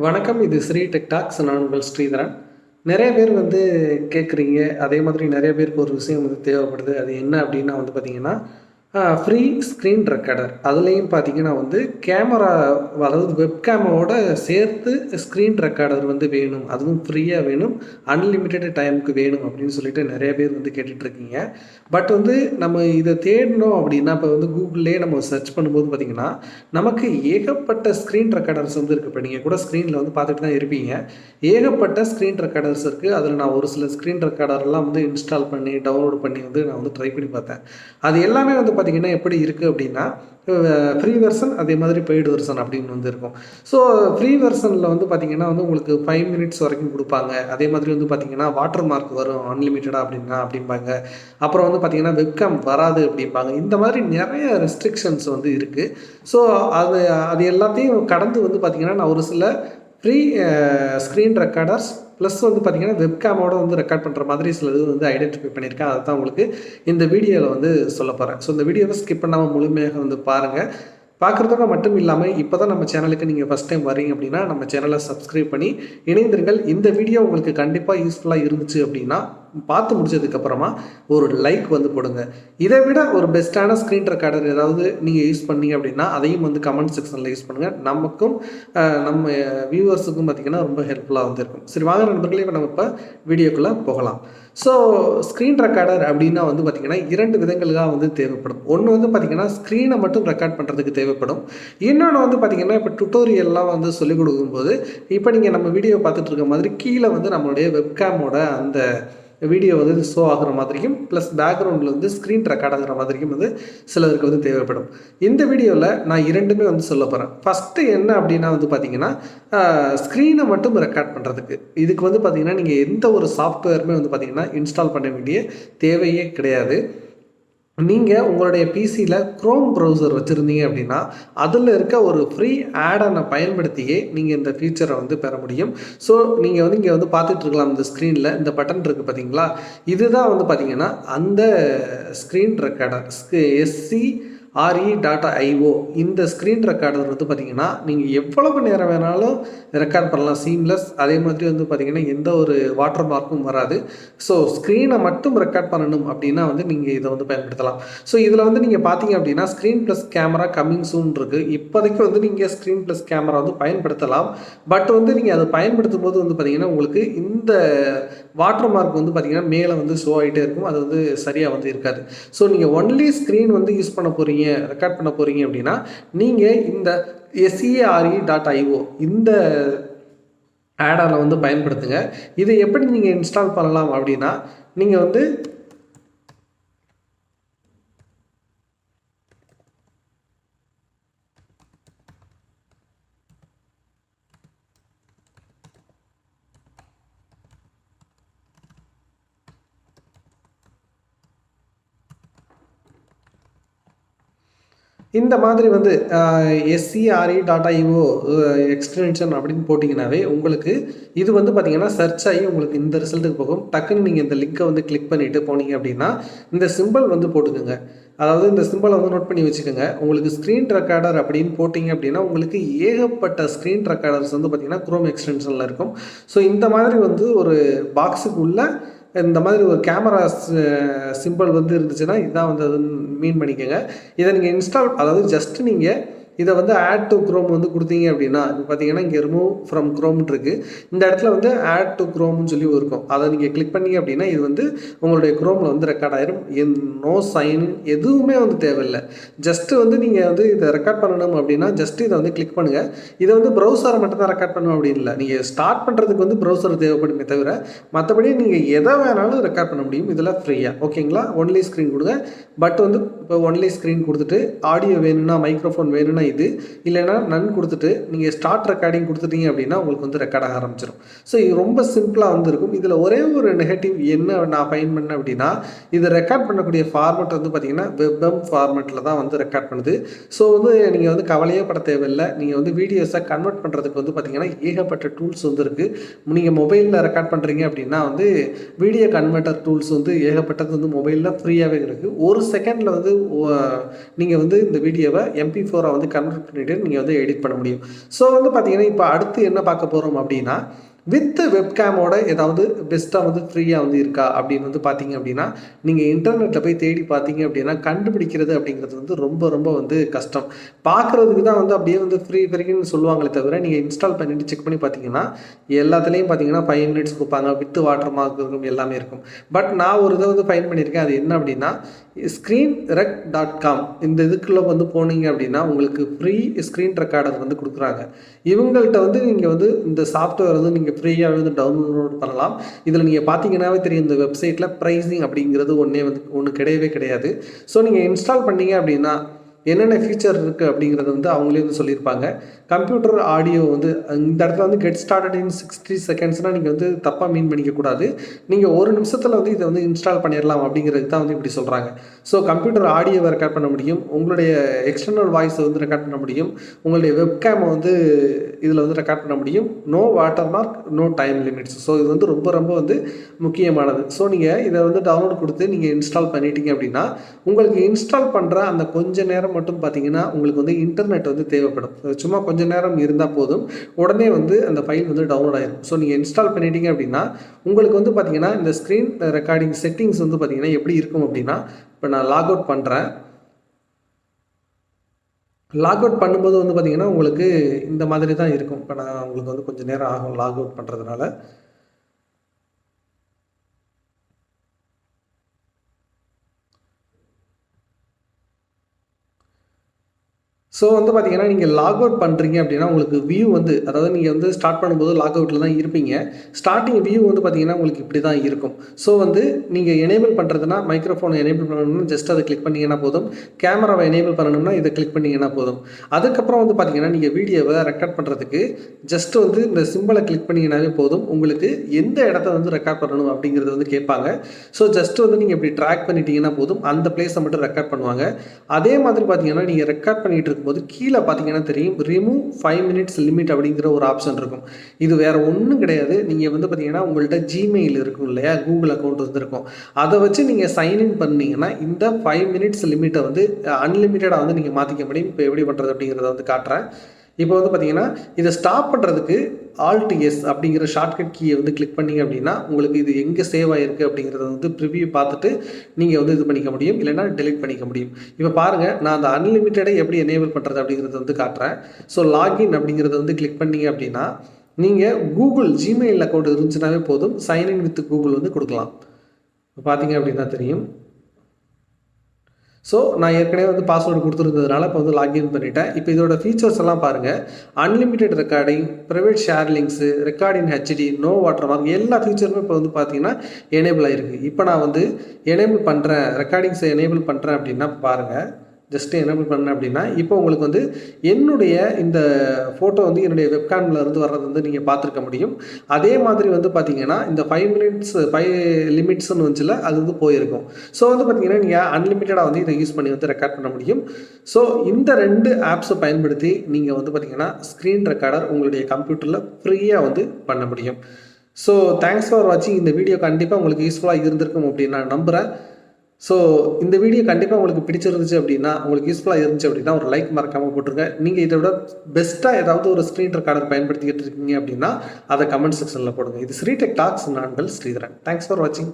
வணக்கம். இது Sri tech tax. நான் உங்கள் ஸ்ரீதரன். நிறைய பேர் கேட்குறீங்க. அதே மாதிரி நிறைய பேருக்கு ஒரு விஷயம் தேவைப்படுது. அது என்ன அப்படின்னா பார்த்தீங்கன்னா, ஃப்ரீ ஸ்க்ரீன் ரெக்கார்டர். அதுலேயும் பார்த்தீங்கன்னா கேமரா, அதாவது வெப்கேமோட சேர்த்து ஸ்க்ரீன் ரெக்கார்டர் வேணும். அதுவும் ஃப்ரீயாக வேணும், அன்லிமிட்டெட் டைமுக்கு வேணும் அப்படின்னு சொல்லிட்டு நிறைய பேர் கேட்டுட்ருக்கீங்க. பட் நம்ம இதை தேடணும் அப்படின்னா இப்போ கூகுள்லேயே நம்ம சர்ச் பண்ணும்போது பார்த்தீங்கன்னா, நமக்கு ஏகப்பட்ட ஸ்க்ரீன் ரெக்கார்டர்ஸ் இருக்குது. இப்போ நீங்கள் கூட ஸ்க்ரீனில் பார்த்துட்டு தான் இருப்பீங்க. ஏகப்பட்ட ஸ்க்ரீன் ரெக்கார்டர்ஸ் இருக்குது. அதில் நான் ஒரு சில ஸ்க்ரீன் ரெக்கார்டர்லாம் இன்ஸ்டால் பண்ணி டவுன்லோட் பண்ணி நான் ட்ரை பண்ணி பார்த்தேன். அது எல்லாமே பார்த்தீங்கன்னா எப்படி இருக்குது அப்படின்னா, ஃப்ரீ வெர்ஷன், அதே மாதிரி பெய்டு வெர்ஷன் அப்படின்னு இருக்கும். ஸோ ஃப்ரீ வெர்ஷனில் பார்த்தீங்கன்னா உங்களுக்கு 5 மினிட்ஸ் வரைக்கும் கொடுப்பாங்க. அதே மாதிரி பார்த்தீங்கன்னா வாட்டர் மார்க் வரும் அன்லிமிட்டடாக அப்படிம்பாங்க. அப்புறம் பார்த்தீங்கன்னா வெப்கேம் வராது அப்படிம்பாங்க. இந்த மாதிரி நிறைய ரெஸ்ட்ரிக்ஷன்ஸ் இருக்குது. ஸோ அது அது எல்லாத்தையும் கடந்து பார்த்தீங்கன்னா நான் ஒரு சில ஃப்ரீ ஸ்க்ரீன் ரெக்கார்டர்ஸ் ப்ளஸ் பார்த்தீங்கன்னா வெப்கேமோட ரெக்கார்ட் பண்ணுற மாதிரி சில இது ஐடென்டிஃபை பண்ணியிருக்கேன். அதை தான் உங்களுக்கு இந்த வீடியோவில் சொல்ல போகிறேன். ஸோ இந்த வீடியோவை ஸ்கிப் பண்ணாமல் முழுமையாக பாருங்கள். பார்க்குறதோட மட்டும் இல்லாமல் இப்போ தான் நம்ம சேனலுக்கு நீங்கள் ஃபஸ்ட் டைம் வரீங்க அப்படின்னா நம்ம சேனலை சப்ஸ்கிரைப் பண்ணி இணைந்திருங்கள். இந்த வீடியோ உங்களுக்கு கண்டிப்பாக யூஸ்ஃபுல்லாக இருந்துச்சு அப்படின்னா பார்த்து முடிச்சதுக்கப்புறமா ஒரு லைக் போடுங்க. இதை விட ஒரு பெஸ்ட்டான ஸ்க்ரீன் ரெக்கார்டர் ஏதாவது நீங்கள் யூஸ் பண்ணீங்க அப்படின்னா அதையும் கமெண்ட் செக்ஷனில் யூஸ் பண்ணுங்கள். நமக்கும் நம்ம வியூவர்ஸுக்கும் பார்த்திங்கன்னா ரொம்ப ஹெல்ப்ஃபுல்லாக இருக்கும். சரி, வாங்க நண்பர்களே, இப்போ நம்ம இப்போ வீடியோக்குள்ளே போகலாம். ஸோ ஸ்க்ரீன் ரெக்கார்டர் அப்படின்னா பார்த்திங்கன்னா 2 விதங்களாக தேவைப்படும். ஒன்று பார்த்திங்கன்னா ஸ்க்ரீனை மட்டும் ரெக்கார்ட் பண்ணுறதுக்கு தேவைப்படும். இன்னொன்று பார்த்திங்கன்னா இப்போ டுட்டோரியல்லாம் சொல்லிக் கொடுக்கும்போது இப்போ நீங்கள் நம்ம வீடியோ பார்த்துட்டு இருக்க மாதிரி கீழே நம்மளுடைய வெப்கேமோட அந்த வீடியோ ஷோ ஆகிற மாதிரியும் ப்ளஸ் பேக்ரவுண்டில் ஸ்க்ரீன் ரெக்கார்ட் ஆகிற மாதிரியும் சிலருக்கு தேவைப்படும். இந்த வீடியோவில் நான் 2மே சொல்ல போகிறேன். ஃபஸ்ட்டு என்ன அப்படின்னா பார்த்தீங்கன்னா ஸ்க்ரீனை மட்டும் ரெக்கார்ட் பண்ணுறதுக்கு இதுக்கு பார்த்தீங்கன்னா நீங்கள் எந்த ஒரு சாஃப்ட்வேருமே பார்த்தீங்கன்னா இன்ஸ்டால் பண்ண வேண்டிய தேவையே கிடையாது. நீங்கள் உங்களுடைய பிசியில் க்ரோம் ப்ரௌசர் வச்சுருந்தீங்க அப்படின்னா அதில் இருக்க ஒரு ஃப்ரீ ஆடனை பயன்படுத்தியே நீங்கள் இந்த ஃபீச்சரை பெற முடியும். ஸோ நீங்கள் இங்கே பார்த்துட்ருக்கலாம். இந்த ஸ்க்ரீனில் இந்த பட்டன் இருக்குது பார்த்தீங்களா, இதுதான் பார்த்தீங்கன்னா அந்த ஸ்க்ரீன் ரெக்கார்டர் SCRE.io. இந்த ஸ்க்ரீன் ரெக்கார்டர் பார்த்தீங்கன்னா நீங்கள் எவ்வளவு நேரம் வேணாலும் ரெக்கார்ட் பண்ணலாம், சீம்லெஸ். அதே மாதிரி பார்த்தீங்கன்னா எந்த ஒரு வாட்டர் மார்க்கும் வராது. ஸோ ஸ்க்ரீனை மட்டும் ரெக்கார்ட் பண்ணணும் அப்படின்னா நீங்கள் இதை பயன்படுத்தலாம். ஸோ இதில் நீங்கள் பார்த்தீங்க அப்படின்னா screen plus camera coming soon இருக்குது. இப்போதைக்கு நீங்கள் ஸ்க்ரீன் ப்ளஸ் கேமரா பயன்படுத்தலாம். பட் நீங்கள் அதை பயன்படுத்தும் போது பார்த்தீங்கன்னா உங்களுக்கு இந்த வாட்டர் மார்க் பார்த்தீங்கன்னா மேலே ஷோ ஆகிட்டே இருக்கும். அது சரியாக இருக்காது. ஸோ நீங்கள் ஒன்லி ஸ்க்ரீன் யூஸ் பண்ண போகிறீங்க, ரெக்கார்ட் பண்ண போகிறீங்க அப்படின்னா நீங்கள் இந்த SCRE.io இந்த ஆடானை பயன்படுத்துங்க. இதை எப்படி நீங்கள் இன்ஸ்டால் பண்ணலாம் அப்படின்னா நீங்கள் இந்த மாதிரி SCRE.io எக்ஸ்டென்ஷன் அப்படின்னு போட்டிங்கனாவே உங்களுக்கு இது பார்த்தீங்கன்னா சர்ச் ஆகி உங்களுக்கு இந்த ரிசல்ட்டுக்கு போகும். டக்குன்னு நீங்கள் இந்த லிங்கை கிளிக் பண்ணிவிட்டு போனீங்க அப்படின்னா இந்த சிம்பிள் போட்டுக்கோங்க. அதாவது இந்த சிம்பிளை நோட் பண்ணி வச்சுக்கோங்க. உங்களுக்கு ஸ்க்ரீன் ரெக்கார்டர் அப்படின்னு போட்டிங்க அப்படின்னா உங்களுக்கு ஏகப்பட்ட ஸ்க்ரீன் ரெக்கார்டர்ஸ் பார்த்தீங்கன்னா க்ரோம் எக்ஸ்டென்ஷனில் இருக்கும். ஸோ இந்த மாதிரி ஒரு பாக்ஸுக்குள்ளே இந்த மாதிரி ஒரு கேமரா சிம்பிள் இருந்துச்சுன்னா இதுதான் அது மீன் பண்ணிக்கோங்க. இதை நீங்கள் இன்ஸ்டால், அதாவது ஜஸ்ட் நீங்கள் இதை ஆட் டு க்ரோம் கொடுத்தீங்க அப்படின்னா இப்போ பார்த்தீங்கன்னா இங்கே ரிமூவ் ஃப்ரம் க்ரோம் இருக்குது. இந்த இடத்துல ஆட் டு க்ரோம்னு சொல்லி இருக்கும். அதை நீங்கள் கிளிக் பண்ணீங்க அப்படின்னா இது உங்களுடைய க்ரோமில் ரெக்கார்ட் ஆயிரும். நோ சைன் எதுவுமே தேவையில்லை. ஜஸ்ட்டு நீங்கள் இதை ரெக்கார்ட் பண்ணணும் அப்படின்னா ஜஸ்ட் இதை கிளிக் பண்ணுங்கள். இதை ப்ரௌசரை மட்டும் தான் ரெக்கார்ட் பண்ணணும் அப்படின்னு இல்லை. நீங்கள் ஸ்டார்ட் பண்ணுறதுக்கு ப்ரௌசர் தேவைப்படுமே தவிர மற்றபடி நீங்கள் எதை வேணாலும் ரெக்கார்ட் பண்ண முடியும் இதில் ஃப்ரீயாக. ஓகேங்களா? ஒன்லி ஸ்க்ரீன் கொடுங்க. பட் இப்போ ஒன்லி ஸ்க்ரீன் கொடுத்துட்டு ஆடியோ வேணும்னா, மைக்ரோஃபோன் வேணும்னா இது, இல்லைன்னா நன் கொடுத்துட்டு நீங்கள் ஸ்டார்ட் ரெக்கார்டிங் கொடுத்துட்டீங்க அப்படின்னா உங்களுக்கு ரெக்கார்ட் ஆக ஆரம்பிச்சிடும். ஸோ இது ரொம்ப சிம்பிளாக இருக்கும். இதில் ஒரே ஒரு நெகட்டிவ் என்ன நான் ஃபைன் பண்ணேன் அப்படின்னா இது ரெக்கார்ட் பண்ணக்கூடிய ஃபார்மெட் பார்த்தீங்கன்னா வெப்எம் ஃபார்மெட்டில் தான் ரெக்கார்ட் பண்ணுது. ஸோ நீங்கள் கவலையே பட தேவையில்லை. நீங்கள் வீடியோஸை கன்வெர்ட் பண்ணுறதுக்கு பார்த்தீங்கன்னா ஏகப்பட்ட டூல்ஸ் இருக்குது. நீங்கள் மொபைலில் ரெக்கார்ட் பண்ணுறீங்க அப்படின்னா வீடியோ கன்வெர்ட்டர் டூல்ஸ் ஏகப்பட்டது மொபைலில் ஃப்ரீயாகவே இருக்குது. ஒரு செகண்டில் நீங்கள் இந்த வீடியோவை MP4 கன்வெர்ட் பண்ணிவிட்டு நீங்கள் வந்து எடிட் பண்ண முடியும். ஸோ வந்து பார்த்தீங்கன்னா இப்போ அடுத்து என்ன பார்க்க போகிறோம் அப்படின்னா, வித் வெப்கேமோட ஏதாவது பெஸ்ட்டாக வந்து ஃப்ரீயாக வந்து இருக்கா அப்படின்னு வந்து பார்த்தீங்க அப்படின்னா, நீங்கள் இன்டர்நெட்டில் போய் தேடி பார்த்தீங்க அப்படின்னா கண்டுபிடிக்கிறது அப்படிங்கிறது வந்து ரொம்ப ரொம்ப வந்து கஷ்டம். பார்க்குறதுக்கு தான் வந்து அப்படியே வந்து ஃப்ரீன்னு சொல்லுவாங்களே தவிர, நீங்கள் இன்ஸ்டால் பண்ணிவிட்டு செக் பண்ணி பார்த்தீங்கன்னா எல்லாத்துலேயும் பார்த்தீங்கன்னா 5 மினிட்ஸ் கொடுப்பாங்க, வித் வாட்டர் மார்க் இருக்கும், எல்லாமே இருக்கும். பட் நான் ஒரு இதை வந்து ஃபைண்ட் பண்ணியிருக்கேன். அது என்ன அப்படின்னா screenrec.com இந்த இதுக்குள்ளே வந்து போனீங்க அப்படின்னா உங்களுக்கு ஃப்ரீ ஸ்க்ரீன் ரெக்கார்டர் வந்து கொடுக்குறாங்க. இவங்கள்ட்ட வந்து நீங்கள் வந்து இந்த சாஃப்ட்வேர் வந்து நீங்கள் ஃப்ரீயாக வந்து டவுன்லோட் பண்ணலாம். இதில் நீங்கள் பார்த்தீங்கன்னாவே தெரியும், இந்த வெப்சைட்டில் ப்ரைஸிங் அப்படிங்கிறது ஒன்று கிடையவே கிடையாது. ஸோ நீங்கள் இன்ஸ்டால் பண்ணீங்க அப்படின்னா என்னென்ன ஃபீச்சர் இருக்குது அப்படிங்கிறத வந்து அவங்களே வந்து சொல்லியிருப்பாங்க. கம்ப்யூட்டர் ஆடியோ வந்து இந்த இடத்துல வந்து கெட் ஸ்டார்டட் இன் 60 செகண்ட்ஸ்னால் நீங்கள் வந்து தப்பாக மீன் பண்ணிக்கக்கூடாது. நீங்கள் ஒரு நிமிஷத்தில் வந்து இதை வந்து இன்ஸ்டால் பண்ணிடலாம் அப்படிங்கிறது தான் வந்து இப்படி சொல்கிறாங்க. ஸோ கம்ப்யூட்டர் ஆடியோவை ரெக்கார்ட் பண்ண முடியும், உங்களுடைய எக்ஸ்டர்னல் வாய்ஸை வந்து ரெக்கார்ட் பண்ண முடியும், உங்களுடைய வெப்கேமை வந்து இதில் வந்து ரெக்கார்ட் பண்ண முடியும். No watermark, no time limits. So இது வந்து ரொம்ப ரொம்ப வந்து முக்கியமானது. ஸோ நீங்கள் இதை வந்து டவுன்லோட் கொடுத்து நீங்கள் இன்ஸ்டால் பண்ணிட்டீங்க அப்படின்னா உங்களுக்கு இன்ஸ்டால் பண்ணுற அந்த கொஞ்ச நேரம் மட்டும் பார்த்தீங்கன்னா உங்களுக்கு வந்து இன்டர்நெட் வந்து தேவைப்படும். சும்மா கொஞ்சம் நேரம் இருந்தால் போதும், உடனே வந்து அந்த ஃபைல் வந்து டவுன்லோட் ஆகிடும். ஸோ நீங்கள் இன்ஸ்டால் பண்ணிட்டீங்க அப்படின்னா உங்களுக்கு வந்து பார்த்தீங்கன்னா இந்த ஸ்க்ரீன் ரெக்கார்டிங் செட்டிங்ஸ் வந்து பார்த்தீங்கன்னா எப்படி இருக்கும் அப்படின்னா, இப்போ நான் லாக் அவுட் பண்ணுறேன். லாக் அவுட் பண்ணும்போது வந்து பார்த்தீங்கன்னா உங்களுக்கு இந்த மாதிரி தான் இருக்கும். இப்போ நான் உங்களுக்கு வந்து கொஞ்சம் நேரம் ஆகும் லாக் அவுட் பண்ணுறதுனால. ஸோ வந்து பார்த்தீங்கன்னா நீங்கள் லாக் அவுட் பண்ணுறீங்க அப்படின்னா உங்களுக்கு வியூ வந்து, அதாவது நீங்கள் வந்து ஸ்டார்ட் பண்ணும்போது லாக் அவுட்டில் தான் இருப்பீங்க. ஸ்டார்டிங் வியூ வந்து பார்த்தீங்கன்னா உங்களுக்கு இப்படி தான் இருக்கும். ஸோ வந்து நீங்கள் எனேபிள் பண்ணுறதுனா மைக்ரோஃபோனை எனேபிள் பண்ணணும்னா ஜஸ்ட் அதை கிளிக் பண்ணிங்கன்னா போதும். கேமராவை எனேபிள் பண்ணணும்னா இதை கிளிக் பண்ணிங்கன்னா போதும். அதுக்கப்புறம் வந்து பார்த்தீங்கன்னா நீங்கள் வீடியோவை ரெக்கார்ட் பண்ணுறதுக்கு ஜஸ்ட் வந்து இந்த சிம்பிளை கிளிக் பண்ணிங்கன்னாவே போதும். உங்களுக்கு எந்த இடத்த வந்து ரெக்கார்ட் பண்ணணும் அப்படிங்கிறது வந்து கேட்பாங்க. ஸோ ஜஸ்ட் வந்து நீங்கள் இப்படி ட்ராக் பண்ணிட்டீங்கன்னா போதும், அந்த பிளேஸை மட்டும் ரெக்கார்ட் பண்ணுவாங்க. அதே மாதிரி பார்த்தீங்கன்னா நீங்கள் ரெக்கார்ட் பண்ணிட்டு இருக்கும்போது கீழே பார்த்தீங்கன்னா தெரியும், ரிமூவ் 5 மினிட்ஸ் லிமிட் அப்படிங்கிற ஒரு ஆப்ஷன் இருக்கும். இது வேறு ஒன்றும் கிடையாது. நீங்கள் வந்து பார்த்தீங்கன்னா உங்கள்கிட்ட ஜிமெயில் இருக்கும் இல்லையா, கூகுள் அக்கௌண்ட் வந்து இருக்கும். அதை வச்சு நீங்கள் சைன்இன் பண்ணீங்கன்னா இந்த 5 மினிட்ஸ் லிமிட்டை வந்து அன்லிமிட்டடாக வந்து நீங்கள் மாற்றிக்க முடியும். இப்போ எப்படி பண்ணுறது அப்படிங்கிறத வந்து காட்டுறேன். இப்போ வந்து பார்த்தீங்கன்னா இதை ஸ்டாப் பண்ணுறதுக்கு Alt S அப்படிங்கிற ஷார்ட்கட் கீயை வந்து கிளிக் பண்ணிங்க அப்படின்னா உங்களுக்கு இது எங்கே சேவ் ஆகிருக்கு அப்படிங்கிறத வந்து ப்ரிவியூ பார்த்துட்டு நீங்கள் வந்து இது பண்ணிக்க முடியும், இல்லைனா டெலிட் பண்ணிக்க முடியும். இப்போ பாருங்கள், நான் அந்த அன்லிமிட்டடை எப்படி எனேபிள் பண்ணுறது அப்படிங்கிறத வந்து காட்டுறேன். ஸோ லாகின் அப்படிங்கிறத வந்து கிளிக் பண்ணிங்க அப்படின்னா நீங்கள் கூகுள் ஜிமெயில் அக்கௌண்ட் இருந்துச்சுனாவே போதும், சைன்இன் வித் கூகுள் வந்து கொடுக்கலாம். பார்த்தீங்க அப்படின்னா தெரியும். ஸோ நான் ஏற்கனவே வந்து பாஸ்வேர்டு கொடுத்துருந்ததுனால இப்போ வந்து லாகின் பண்ணிட்டேன். இப்போ இதோட ஃபீச்சர்ஸ் எல்லாம் பாருங்கள். Unlimited recording, private share links, recording HD, no watermark, எல்லா ஃபீச்சருமே இப்போ வந்து பார்த்தீங்கன்னா எனேபிள் ஆகிருக்கு. இப்போ நான் வந்து எனேபிள் பண்ணுறேன், ரெக்கார்டிங்ஸை எனேபிள் பண்ணுறேன் அப்படின்னா பாருங்கள், ஜஸ்ட்டு எனேபிள் பண்ணேன் அப்படின்னா இப்போ உங்களுக்கு வந்து என்னுடைய இந்த ஃபோட்டோ வந்து என்னுடைய வெப்கேமில் இருந்து வர்றது வந்து நீங்கள் பார்த்துருக்க முடியும். அதே மாதிரி வந்து பார்த்தீங்கன்னா இந்த 5 மினிட்ஸ் 5 லிமிட்ஸ்னு வந்துச்சுல, அது வந்து போயிருக்கும். ஸோ வந்து பார்த்தீங்கன்னா நீங்கள் அன்லிமிட்டடாக வந்து இதை யூஸ் பண்ணி வந்து ரெக்கார்ட் பண்ண முடியும். ஸோ இந்த 2 ஆப்ஸை பயன்படுத்தி நீங்கள் வந்து பார்த்தீங்கன்னா ஸ்க்ரீன் ரெக்கார்டர் உங்களுடைய கம்ப்யூட்டரில் ஃப்ரீயாக வந்து பண்ண முடியும். ஸோ தேங்க்ஸ் ஃபார் வாட்சிங். இந்த வீடியோ கண்டிப்பாக உங்களுக்கு யூஸ்ஃபுல்லாக இருந்திருக்கும் அப்படின்னு நான் நம்புகிறேன். ஸோ இந்த வீடியோ கண்டிப்பாக உங்களுக்கு பிடிச்சிருந்துச்சு அப்படின்னா, உங்களுக்கு யூஸ்ஃபுல்லாக இருந்துச்சு அப்படின்னா ஒரு லைக் மறக்காமல் போட்டுருங்க. நீங்கள் இதை விட பெஸ்ட்டாக ஏதாவது ஒரு ஸ்க்ரீன் ரெக்கார்டர் பயன்படுத்திக்கிட்டு இருக்கீங்க அப்படின்னா அதை கமெண்ட் செக்ஷனில் போடுங்க. இது ஸ்ரீடெக் டாக்ஸ், நான் உங்கள் ஸ்ரீதரன். தேங்க்ஸ் ஃபார் வாட்சிங்.